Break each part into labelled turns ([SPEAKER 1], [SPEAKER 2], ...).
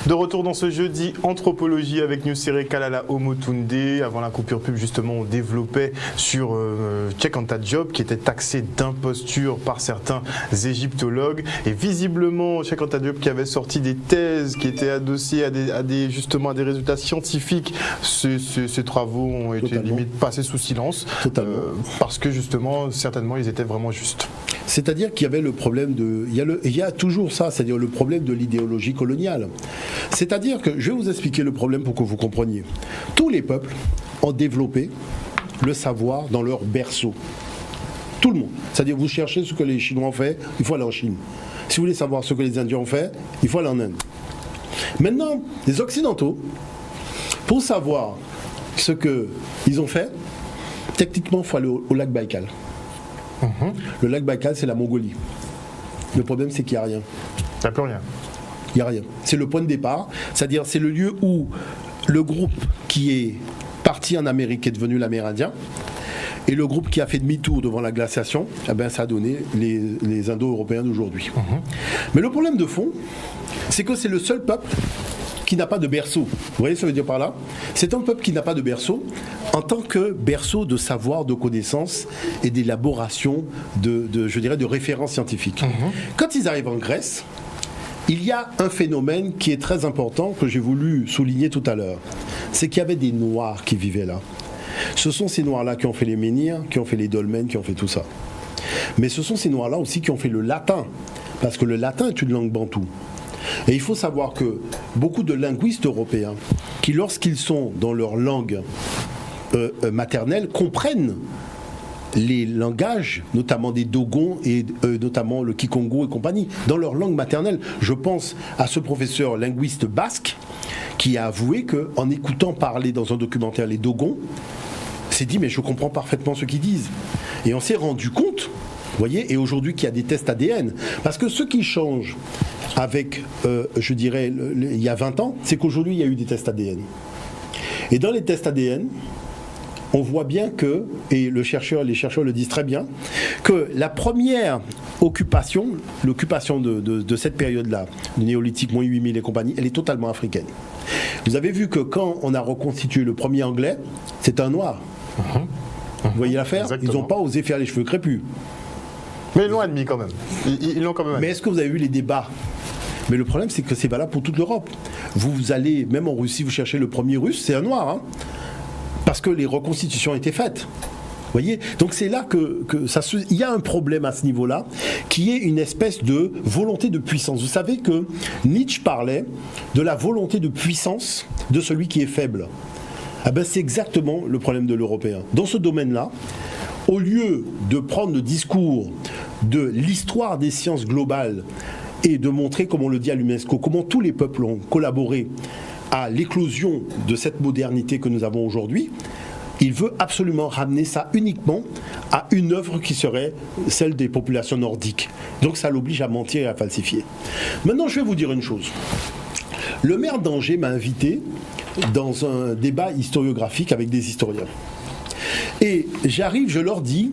[SPEAKER 1] De retour dans ce jeudi anthropologie avec Nusere Kalala Omotunde. Avant la coupure pub, justement, on développait sur Check on Job qui était taxé d'imposture par certains égyptologues. Et visiblement, Check on Job qui avait sorti des thèses qui étaient adossées à des résultats scientifiques. Ces travaux ont été limite passés sous silence. Parce que justement, certainement, ils étaient vraiment justes.
[SPEAKER 2] C'est-à-dire qu'il y avait le problème de... Il y a toujours ça, c'est-à-dire le problème de l'idéologie coloniale. C'est-à-dire que, je vais vous expliquer le problème pour que vous compreniez. Tous les peuples ont développé le savoir dans leur berceau. Tout le monde. C'est-à-dire, vous cherchez ce que les Chinois ont fait, il faut aller en Chine. Si vous voulez savoir ce que les Indiens ont fait, il faut aller en Inde. Maintenant, les Occidentaux, pour savoir ce qu'ils ont fait, techniquement, il faut aller au lac Baïkal. Le lac Baïkal, c'est la Mongolie. Le problème, c'est qu'il n'y a rien.
[SPEAKER 1] Il n'y a plus rien.
[SPEAKER 2] Il n'y a rien. C'est le point de départ. C'est-à-dire, c'est le lieu où le groupe qui est parti en Amérique est devenu l'Amérindien. Et le groupe qui a fait demi-tour devant la glaciation, eh ben, ça a donné les Indo-Européens d'aujourd'hui. Mais le problème de fond, c'est que c'est le seul peuple qui n'a pas de berceau. Vous voyez ce que ça veut dire par là? C'est un peuple qui n'a pas de berceau en tant que berceau de savoir, de connaissances et d'élaboration de références scientifiques. Quand ils arrivent en Grèce, il y a un phénomène qui est très important que j'ai voulu souligner tout à l'heure. C'est qu'il y avait des Noirs qui vivaient là. Ce sont ces Noirs-là qui ont fait les menhirs, qui ont fait les dolmens, qui ont fait tout ça. Mais ce sont ces Noirs-là aussi qui ont fait le latin, parce que le latin est une langue bantoue. Et il faut savoir que beaucoup de linguistes européens, qui lorsqu'ils sont dans leur langue maternelle, comprennent les langages, notamment des Dogons et notamment le Kikongo et compagnie, dans leur langue maternelle. Je pense à ce professeur linguiste basque qui a avoué qu'en écoutant parler dans un documentaire les Dogons, s'est dit mais je comprends parfaitement ce qu'ils disent. Et on s'est rendu compte, vous voyez, et aujourd'hui qu'il y a des tests ADN, parce que ce qui change avec, je dirais, il y a 20 ans, c'est qu'aujourd'hui il y a eu des tests ADN. Et dans les tests ADN, on voit bien que, et les chercheurs le disent très bien, que la première occupation, l'occupation de cette période-là, du néolithique, moins 8000 et compagnie, elle est totalement africaine. Vous avez vu que quand on a reconstitué le premier anglais, c'est un noir. Vous voyez l'affaire? Ils n'ont pas osé faire les cheveux crépus.
[SPEAKER 1] Mais ils l'ont admis quand même. Ils l'ont quand même admis.
[SPEAKER 2] Mais est-ce que vous avez vu les débats? Mais le problème, c'est que c'est valable pour toute l'Europe. Vous allez, même en Russie, vous cherchez le premier russe, c'est un noir. Hein, parce que les reconstitutions ont été faites. Vous voyez? Donc c'est là il y a un problème à ce niveau-là, qui est une espèce de volonté de puissance. Vous savez que Nietzsche parlait de la volonté de puissance de celui qui est faible. Ah ben c'est exactement le problème de l'Européen. Dans ce domaine-là, au lieu de prendre le discours de l'histoire des sciences globales et de montrer, comme on le dit à l'UNESCO, comment tous les peuples ont collaboré à l'éclosion de cette modernité que nous avons aujourd'hui, il veut absolument ramener ça uniquement à une œuvre qui serait celle des populations nordiques. Donc ça l'oblige à mentir et à falsifier. Maintenant, je vais vous dire une chose. Le maire d'Angers m'a invité dans un débat historiographique avec des historiens. Et j'arrive, je leur dis,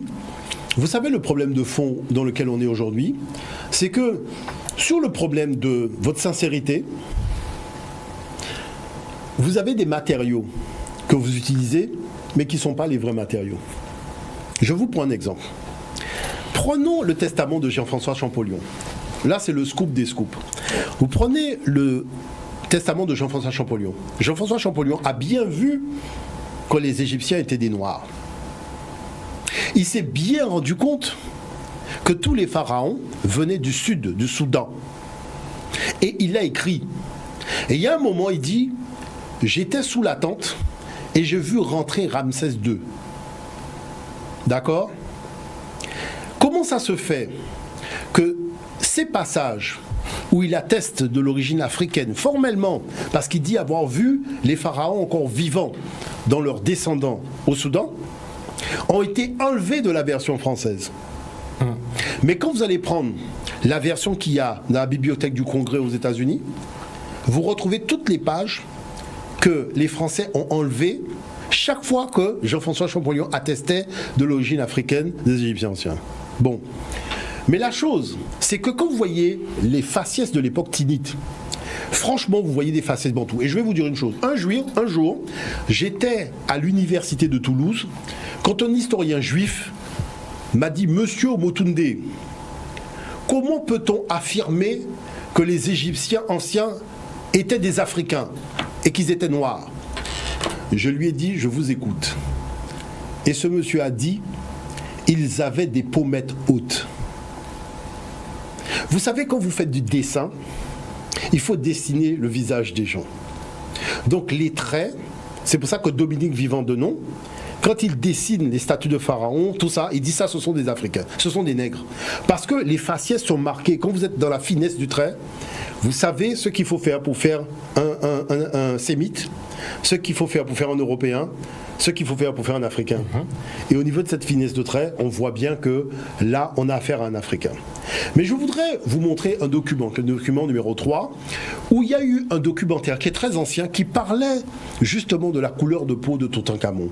[SPEAKER 2] vous savez le problème de fond dans lequel on est aujourd'hui, c'est que sur le problème de votre sincérité, vous avez des matériaux que vous utilisez, mais qui ne sont pas les vrais matériaux. Je vous prends un exemple. Prenons le testament de Jean-François Champollion. Là, c'est le scoop des scoops. Vous prenez le testament de Jean-François Champollion. Jean-François Champollion a bien vu que les Égyptiens étaient des Noirs. Il s'est bien rendu compte que tous les pharaons venaient du sud, du Soudan. Et il a écrit. Et il y a un moment, il dit... J'étais sous la tente et j'ai vu rentrer Ramsès II. D'accord? Comment ça se fait que ces passages où il atteste de l'origine africaine, formellement, parce qu'il dit avoir vu les pharaons encore vivants dans leurs descendants au Soudan, ont été enlevés de la version française? Mais quand vous allez prendre la version qu'il y a dans la bibliothèque du Congrès aux États-Unis, vous retrouvez toutes les pages que les Français ont enlevé chaque fois que Jean-François Champollion attestait de l'origine africaine des Égyptiens anciens. Bon. Mais la chose, c'est que quand vous voyez les faciès de l'époque tinnite, Franchement, vous voyez des facettes bantoues. Et je vais vous dire une chose. Un jour, j'étais à l'université de Toulouse quand un historien juif m'a dit « Monsieur Omotunde, comment peut-on affirmer que les Égyptiens anciens étaient des Africains et qu'ils étaient noirs ?» Je lui ai dit « Je vous écoute ». Et ce monsieur a dit « Ils avaient des pommettes hautes ». Vous savez, quand vous faites du dessin, il faut dessiner le visage des gens. Donc les traits, c'est pour ça que Dominique Vivant-Denon, quand il dessine les statues de pharaons, tout ça, il dit ça, ce sont des Africains, ce sont des nègres. Parce que les faciès sont marqués. Quand vous êtes dans la finesse du trait, vous savez ce qu'il faut faire pour faire un sémite, ce qu'il faut faire pour faire un Européen, ce qu'il faut faire pour faire un Africain. Et au niveau de cette finesse de trait, on voit bien que là, on a affaire à un Africain. Mais je voudrais vous montrer un document, le document numéro 3, où il y a eu un documentaire qui est très ancien, qui parlait justement de la couleur de peau de Toutankhamon.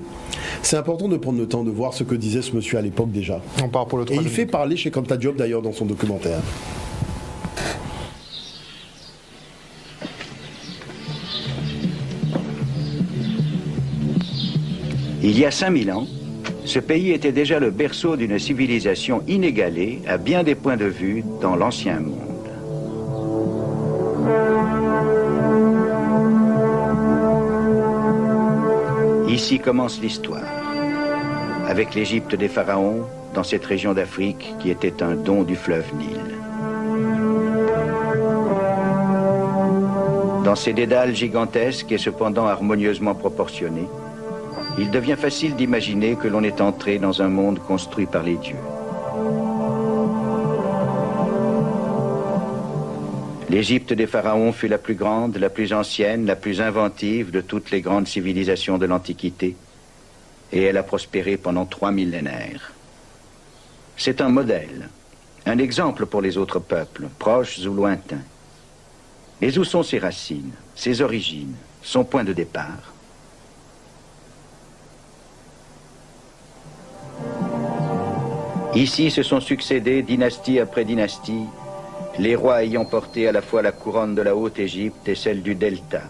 [SPEAKER 2] C'est important de prendre le temps de voir ce que disait ce monsieur à l'époque déjà.
[SPEAKER 1] On part pour le
[SPEAKER 2] Et il fait parler Cheikh Anta Diop d'ailleurs dans son documentaire.
[SPEAKER 3] Il y a 5000 ans, ce pays était déjà le berceau d'une civilisation inégalée à bien des points de vue dans l'ancien monde. Ici commence l'histoire, avec l'Égypte des pharaons dans cette région d'Afrique qui était un don du fleuve Nil. Dans ces dédales gigantesques et cependant harmonieusement proportionnés, il devient facile d'imaginer que l'on est entré dans un monde construit par les dieux. L'Égypte des pharaons fut la plus grande, la plus ancienne, la plus inventive de toutes les grandes civilisations de l'Antiquité, et elle a prospéré pendant 3 millénaires. C'est un modèle, un exemple pour les autres peuples, proches ou lointains. Mais où sont ses racines, ses origines, son point de départ ? Ici se sont succédés, dynastie après dynastie, les rois ayant porté à la fois la couronne de la Haute-Égypte et celle du Delta.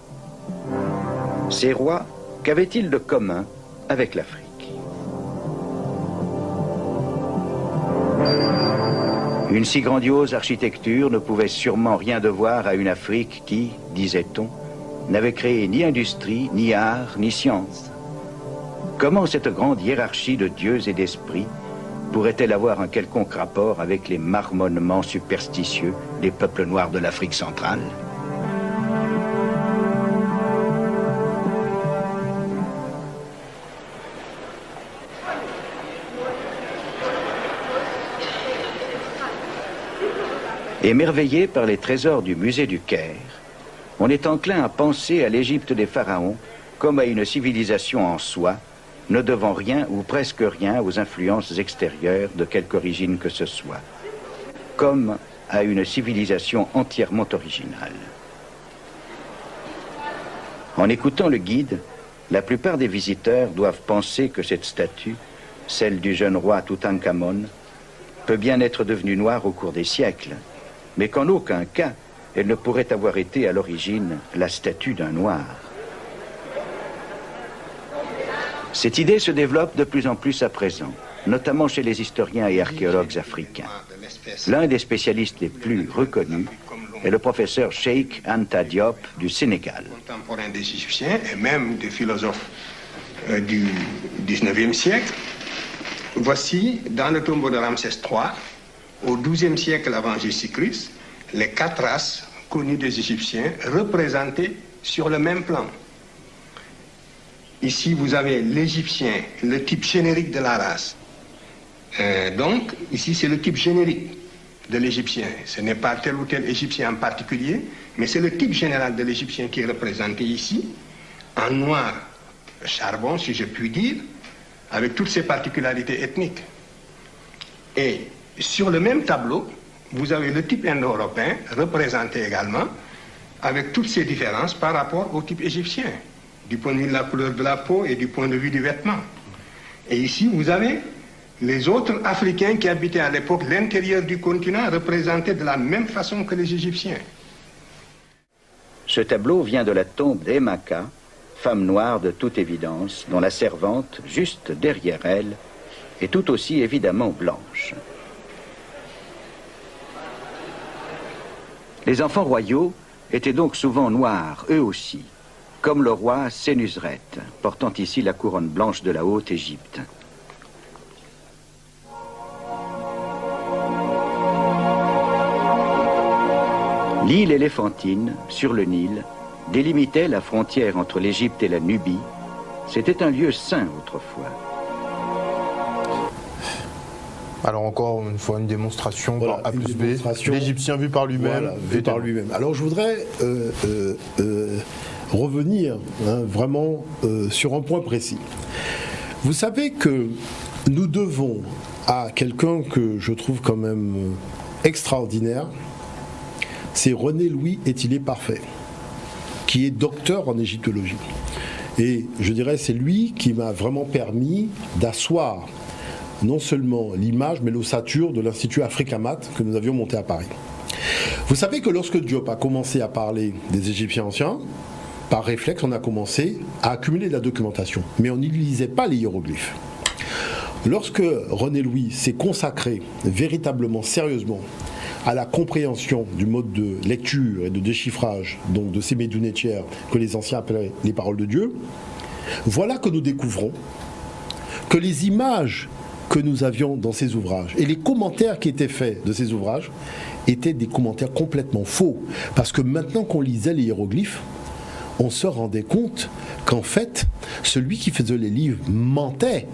[SPEAKER 3] Ces rois, qu'avaient-ils de commun avec l'Afrique? Une si grandiose architecture ne pouvait sûrement rien devoir à une Afrique qui, disait-on, n'avait créé ni industrie, ni art, ni science. Comment cette grande hiérarchie de dieux et d'esprits pourrait-elle avoir un quelconque rapport avec les marmonnements superstitieux des peuples noirs de l'Afrique centrale? Émerveillé par les trésors du musée du Caire, on est enclin à penser à l'Égypte des pharaons comme à une civilisation en soi, ne devant rien ou presque rien aux influences extérieures de quelque origine que ce soit, comme à une civilisation entièrement originale. En écoutant le guide, la plupart des visiteurs doivent penser que cette statue, celle du jeune roi Toutankhamon, peut bien être devenue noire au cours des siècles, mais qu'en aucun cas, elle ne pourrait avoir été à l'origine la statue d'un noir. Cette idée se développe de plus en plus à présent, notamment chez les historiens et archéologues africains. L'un des spécialistes les plus reconnus est le professeur Cheikh Anta Diop du Sénégal.
[SPEAKER 4] Contemporain des Égyptiens et même des philosophes du 19e siècle, voici dans le tombeau de Ramsès III, au XIIe siècle avant Jésus-Christ, les 4 races connues des Égyptiens représentées sur le même plan. Ici, vous avez l'Égyptien, le type générique de la race. Donc, ici, c'est le type générique de l'Égyptien. Ce n'est pas tel ou tel Égyptien en particulier, mais c'est le type général de l'Égyptien qui est représenté ici, en noir charbon, si je puis dire, avec toutes ses particularités ethniques. Et sur le même tableau, vous avez le type indo-européen représenté également, avec toutes ses différences par rapport au type égyptien, du point de vue de la couleur de la peau et du point de vue du vêtement. Et ici, vous avez les autres Africains qui habitaient à l'époque l'intérieur du continent représentés de la même façon que les Égyptiens.
[SPEAKER 3] Ce tableau vient de la tombe d'Emaka, femme noire de toute évidence, dont la servante, juste derrière elle, est tout aussi évidemment blanche. Les enfants royaux étaient donc souvent noirs, eux aussi, comme le roi Sénusret, portant ici la couronne blanche de la Haute-Égypte. L'île éléphantine, sur le Nil, délimitait la frontière entre l'Égypte et la Nubie. C'était un lieu saint autrefois.
[SPEAKER 1] Alors encore une fois, une démonstration
[SPEAKER 2] Voilà,
[SPEAKER 1] par A plus
[SPEAKER 2] une
[SPEAKER 1] B.
[SPEAKER 2] démonstration.
[SPEAKER 1] L'Égyptien vu par lui-même.
[SPEAKER 2] Voilà, vu par lui-même. Alors je voudrais revenir vraiment sur un point précis. Vous savez que nous devons à quelqu'un que je trouve quand même extraordinaire, c'est René Louis Étilé Parfait, qui est docteur en égyptologie. Et je dirais c'est lui qui m'a vraiment permis d'asseoir non seulement l'image, mais l'ossature de l'Institut Africamat que nous avions monté à Paris. Vous savez que lorsque Diop a commencé à parler des Égyptiens anciens, par réflexe, on a commencé à accumuler de la documentation, mais on n'y lisait pas les hiéroglyphes. Lorsque René Louis s'est consacré véritablement, sérieusement, à la compréhension du mode de lecture et de déchiffrage, donc de ces médunetières que les anciens appelaient les paroles de Dieu, voilà que nous découvrons que les images que nous avions dans ces ouvrages et les commentaires qui étaient faits de ces ouvrages étaient des commentaires complètement faux. Parce que maintenant qu'on lisait les hiéroglyphes, on se rendait compte qu'en fait, celui qui faisait les livres mentait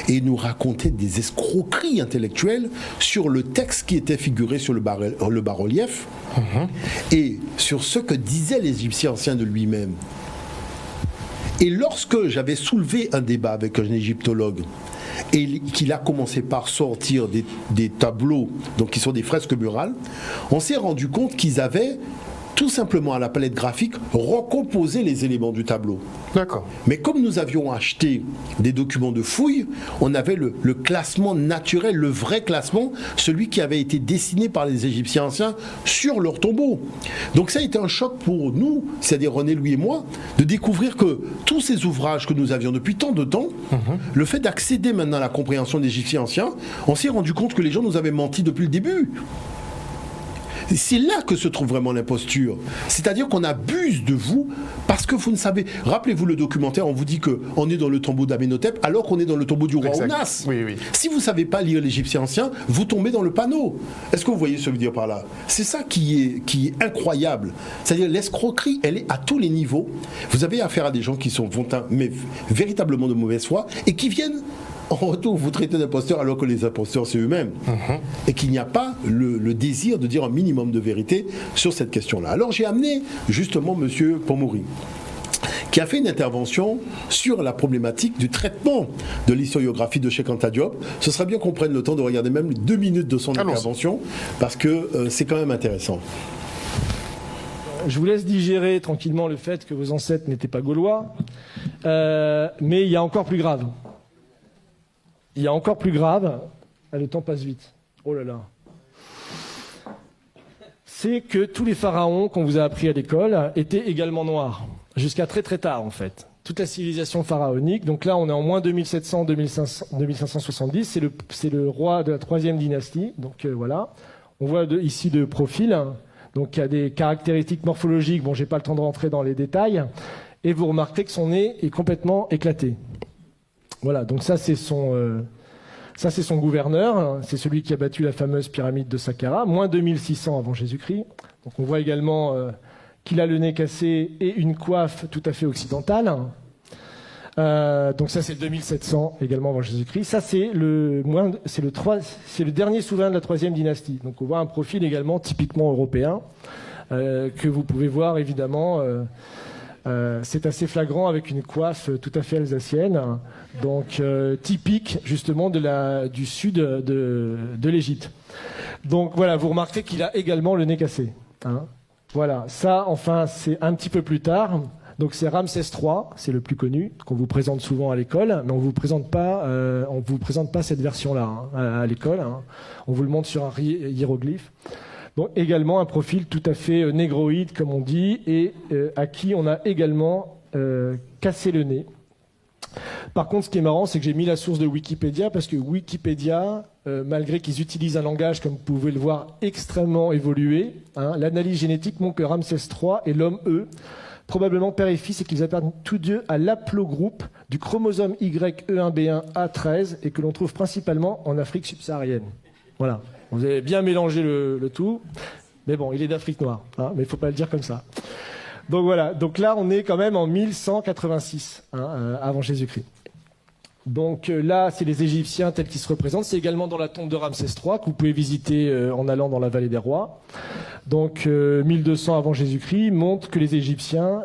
[SPEAKER 2] et nous racontait des escroqueries intellectuelles sur le texte qui était figuré sur le bas-relief et sur ce que disaient les Égyptiens anciens de lui-même. Et lorsque j'avais soulevé un débat avec un égyptologue et qu'il a commencé par sortir des tableaux, donc qui sont des fresques murales, on s'est rendu compte qu'ils avaient tout simplement à la palette graphique recomposé les éléments du tableau.
[SPEAKER 1] D'accord.
[SPEAKER 2] Mais comme nous avions acheté des documents de fouilles, on avait le classement naturel, le vrai classement, celui qui avait été dessiné par les Égyptiens anciens sur leur tombeau. Donc ça a été un choc pour nous, c'est-à-dire René, Louis et moi, de découvrir que tous ces ouvrages que nous avions depuis tant de temps, le fait d'accéder maintenant à la compréhension des Égyptiens anciens, on s'est rendu compte que les gens nous avaient menti depuis le début. C'est là que se trouve vraiment l'imposture. C'est-à-dire qu'on abuse de vous parce que vous ne savez... Rappelez-vous le documentaire, on vous dit qu'on est dans le tombeau d'Amenhotep alors qu'on est dans le tombeau du roi Ounas.
[SPEAKER 1] Oui, oui.
[SPEAKER 2] Si vous ne savez pas lire l'Égyptien ancien, vous tombez dans le panneau. Est-ce que vous voyez ce que je veux dire par là? C'est ça qui est incroyable. C'est-à-dire l'escroquerie, elle est à tous les niveaux. Vous avez affaire à des gens qui sont mais véritablement de mauvaise foi et qui viennent en retour vous traitez d'imposteurs alors que les imposteurs c'est eux-mêmes. Et qu'il n'y a pas le désir de dire un minimum de vérité sur cette question-là. Alors j'ai amené justement M. Pomori, qui a fait une intervention sur la problématique du traitement de l'historiographie de Cheikh Anta Diop. Ce serait bien qu'on prenne le temps de regarder même 2 minutes de son intervention, parce que c'est quand même intéressant.
[SPEAKER 5] Je vous laisse digérer tranquillement le fait que vos ancêtres n'étaient pas gaulois, mais il y a encore plus grave. Il y a encore plus grave, le temps passe vite, oh là là, c'est que tous les pharaons qu'on vous a appris à l'école étaient également noirs, jusqu'à très très tard en fait. Toute la civilisation pharaonique, donc là on est en moins 2570, c'est le roi de la 3e dynastie, donc voilà. On voit ici de profil, donc il y a des caractéristiques morphologiques, bon j'ai pas le temps de rentrer dans les détails, et vous remarquez que son nez est complètement éclaté. Voilà, donc ça c'est son gouverneur, c'est celui qui a battu la fameuse pyramide de Saqqara, moins 2600 avant Jésus-Christ. Donc on voit également qu'il a le nez cassé et une coiffe tout à fait occidentale. Donc ça c'est 2700 également avant Jésus-Christ. Ça c'est le dernier souverain de la 3e dynastie. Donc on voit un profil également typiquement européen que vous pouvez voir évidemment. C'est assez flagrant avec une coiffe tout à fait alsacienne, donc typique justement du sud de l'Égypte. Donc voilà, vous remarquez qu'il a également le nez cassé. Hein. Voilà, ça enfin c'est un petit peu plus tard. Donc c'est Ramsès III, c'est le plus connu, qu'on vous présente souvent à l'école, mais on vous présente pas cette version-là à l'école. On vous le montre sur un hiéroglyphe. Donc également un profil tout à fait négroïde, comme on dit, et à qui on a également cassé le nez. Par contre, ce qui est marrant, c'est que j'ai mis la source de Wikipédia, parce que Wikipédia, malgré qu'ils utilisent un langage, comme vous pouvez le voir, extrêmement évolué, l'analyse génétique montre que Ramsès III et l'homme E, probablement père et fils, et qu'ils appartiennent tous deux à l'aplogroupe du chromosome YE1B1A13, et que l'on trouve principalement en Afrique subsaharienne. Voilà. Vous avez bien mélangé le tout, mais bon, il est d'Afrique noire, mais il ne faut pas le dire comme ça. Donc voilà, donc là on est quand même en 1186 avant Jésus-Christ. Donc là c'est les Égyptiens tels qu'ils se représentent, c'est également dans la tombe de Ramsès III que vous pouvez visiter en allant dans la vallée des rois. Donc 1200 avant Jésus-Christ montre que les Égyptiens,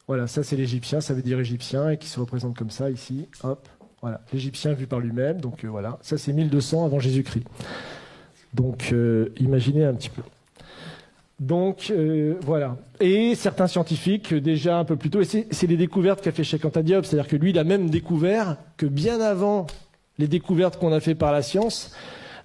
[SPEAKER 5] voilà, ça c'est l'Égyptien, ça veut dire Égyptien, et qui se représente comme ça ici, hop. Voilà, l'Égyptien vu par lui-même, donc voilà, ça c'est 1200 avant Jésus-Christ. Donc imaginez un petit peu. Donc voilà. Et certains scientifiques, déjà un peu plus tôt, et c'est les découvertes qu'a fait Cheikh Anta Diop, c'est-à-dire que lui, il a même découvert que bien avant les découvertes qu'on a fait par la science,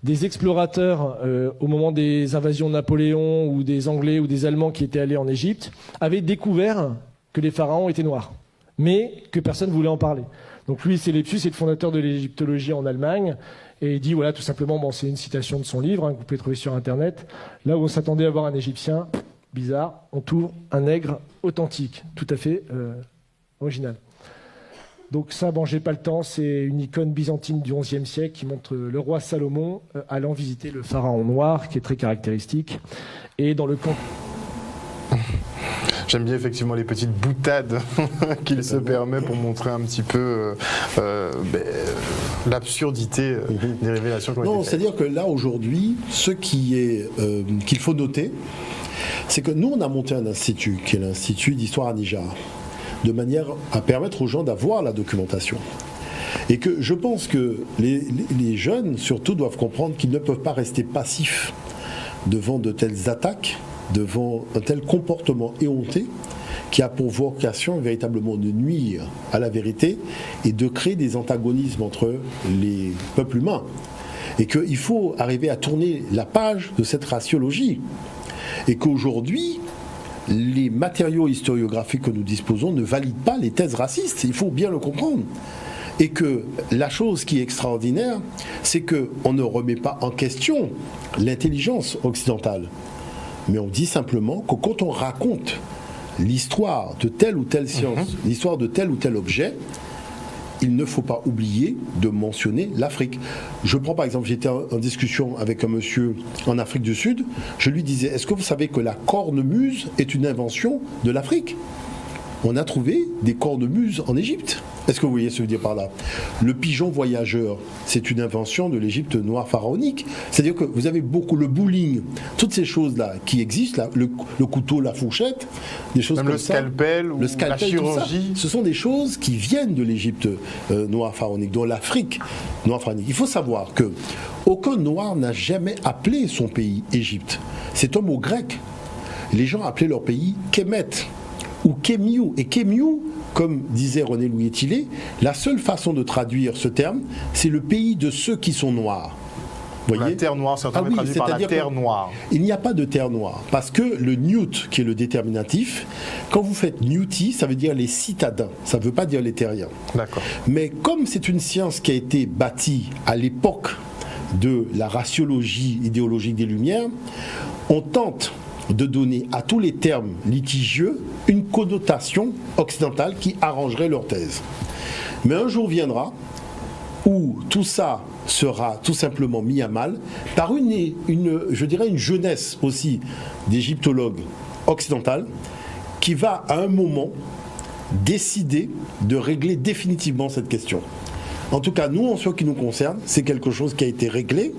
[SPEAKER 5] des explorateurs, au moment des invasions de Napoléon, ou des Anglais ou des Allemands qui étaient allés en Égypte, avaient découvert que les pharaons étaient noirs, mais que personne ne voulait en parler. Donc lui, c'est Lepsius, c'est le fondateur de l'égyptologie en Allemagne, et il dit, voilà, tout simplement, bon, c'est une citation de son livre, que vous pouvez trouver sur Internet, là où on s'attendait à voir un Égyptien, bizarre, on trouve un nègre authentique, tout à fait original. Donc ça, bon, j'ai pas le temps, c'est une icône byzantine du XIe siècle qui montre le roi Salomon allant visiter le pharaon noir, qui est très caractéristique, et dans le camp...
[SPEAKER 1] J'aime bien effectivement les petites boutades qu'il se permet pour montrer un petit peu l'absurdité des révélations qui ont été faites.
[SPEAKER 2] C'est-à-dire que là, aujourd'hui, ce qu'il faut noter, c'est que nous, on a monté un institut, qui est l'Institut d'Histoire à Nijar, de manière à permettre aux gens d'avoir la documentation. Et que je pense que les jeunes, surtout, doivent comprendre qu'ils ne peuvent pas rester passifs devant de telles attaques, devant un tel comportement éhonté qui a pour vocation véritablement de nuire à la vérité et de créer des antagonismes entre les peuples humains. Et qu'il faut arriver à tourner la page de cette raciologie. Et qu'aujourd'hui, les matériaux historiographiques que nous disposons ne valident pas les thèses racistes. Il faut bien le comprendre. Et que la chose qui est extraordinaire, c'est qu'on ne remet pas en question l'intelligence occidentale. Mais on dit simplement que quand on raconte l'histoire de telle ou telle science, l'histoire de tel ou tel objet, il ne faut pas oublier de mentionner l'Afrique. Je prends par exemple, j'étais en discussion avec un monsieur en Afrique du Sud, je lui disais, est-ce que vous savez que la cornemuse est une invention de l'Afrique ? On a trouvé des cornemuses en Égypte. Est-ce que vous voyez ce que je veux dire par là ? Le pigeon voyageur, c'est une invention de l'Égypte noire pharaonique. C'est-à-dire que vous avez beaucoup le bowling, toutes ces choses-là qui existent, là, le couteau, la fourchette, des choses
[SPEAKER 1] même
[SPEAKER 2] comme
[SPEAKER 1] le
[SPEAKER 2] ça.
[SPEAKER 1] scalpel ou la chirurgie.
[SPEAKER 2] Ce sont des choses qui viennent de l'Égypte noire pharaonique, dont l'Afrique noire pharaonique. Il faut savoir que aucun noir n'a jamais appelé son pays Égypte. C'est un mot grec. Les gens appelaient leur pays Kemet ou Kemiou. Et Kemiou, comme disait René Louis Étilé, la seule façon de traduire ce terme, c'est le pays de ceux qui sont noirs. Vous voyez ?
[SPEAKER 1] La terre noire, certainement traduit par la terre noire.
[SPEAKER 2] Il n'y a pas de terre noire, parce que le Newt, qui est le déterminatif, quand vous faites Newti, ça veut dire les citadins, ça ne veut pas dire les terriens.
[SPEAKER 1] D'accord.
[SPEAKER 2] Mais comme c'est une science qui a été bâtie à l'époque de la raciologie idéologique des Lumières, on tente de donner à tous les termes litigieux une connotation occidentale qui arrangerait leur thèse. Mais un jour viendra où tout ça sera tout simplement mis à mal par je dirais une jeunesse aussi d'égyptologues occidentales qui va à un moment décider de régler définitivement cette question. En tout cas, nous, en ce qui nous concerne, c'est quelque chose qui a été réglé.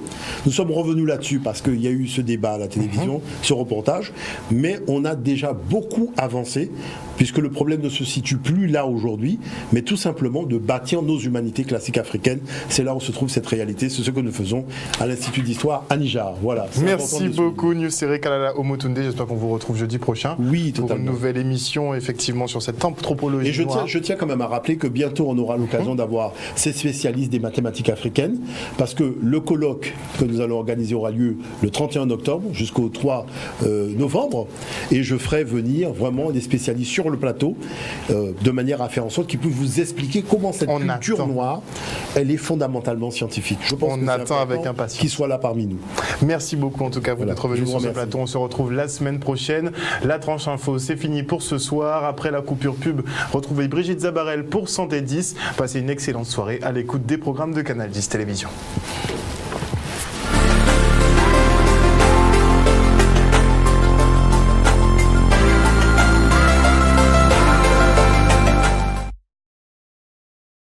[SPEAKER 2] Nous sommes revenus là-dessus parce qu'il y a eu ce débat à la télévision, ce reportage, mais on a déjà beaucoup avancé puisque le problème ne se situe plus là aujourd'hui, mais tout simplement de bâtir nos humanités classiques africaines. C'est là où se trouve cette réalité, c'est ce que nous faisons à l'Institut d'Histoire à Nijar. Voilà.
[SPEAKER 1] Merci beaucoup, Niosere Kalala Omotunde. J'espère qu'on vous retrouve jeudi prochain.
[SPEAKER 2] Oui,
[SPEAKER 1] pour
[SPEAKER 2] totalement.
[SPEAKER 1] une nouvelle émission, effectivement, sur cette anthropologie.
[SPEAKER 2] Et je tiens quand même à rappeler que bientôt on aura l'occasion d'avoir ces spécialistes des mathématiques africaines, parce que le colloque que nous allons organiser aura lieu le 31 octobre jusqu'au 3 novembre, et je ferai venir vraiment des spécialistes sur le plateau, de manière à faire en sorte qu'ils puissent vous expliquer comment cette culture noire, elle est fondamentalement scientifique. Je pense
[SPEAKER 1] on attend avec impatience
[SPEAKER 2] qu'ils soient là parmi nous.
[SPEAKER 1] Merci beaucoup en tout cas vous d'être revenu sur ce plateau. On se retrouve la semaine prochaine. La tranche info, c'est fini pour ce soir. Après la coupure pub, retrouvez Brigitte Zabarel pour Santé 10. Passez une excellente soirée à l'écoute des programmes de Canal 10 Télévision.